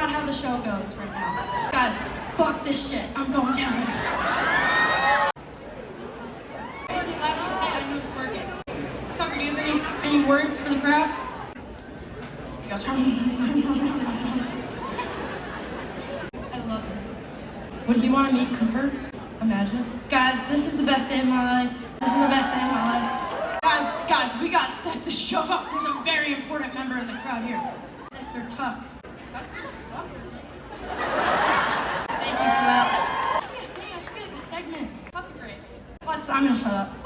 not how the show goes right now. Guys, fuck this shit. I'm going down there. I know it's working. Tucker, do you have any words for the crowd? He goes, I love it. Would he want to meet Cooper? Imagine. Guys, this is the best day of my life. This is the best day of my life. Guys, we gotta step the show up. There's a very important member in the crowd here. Mr. Tuck. Thank you for that. I should get a segment. I'm gonna shut up.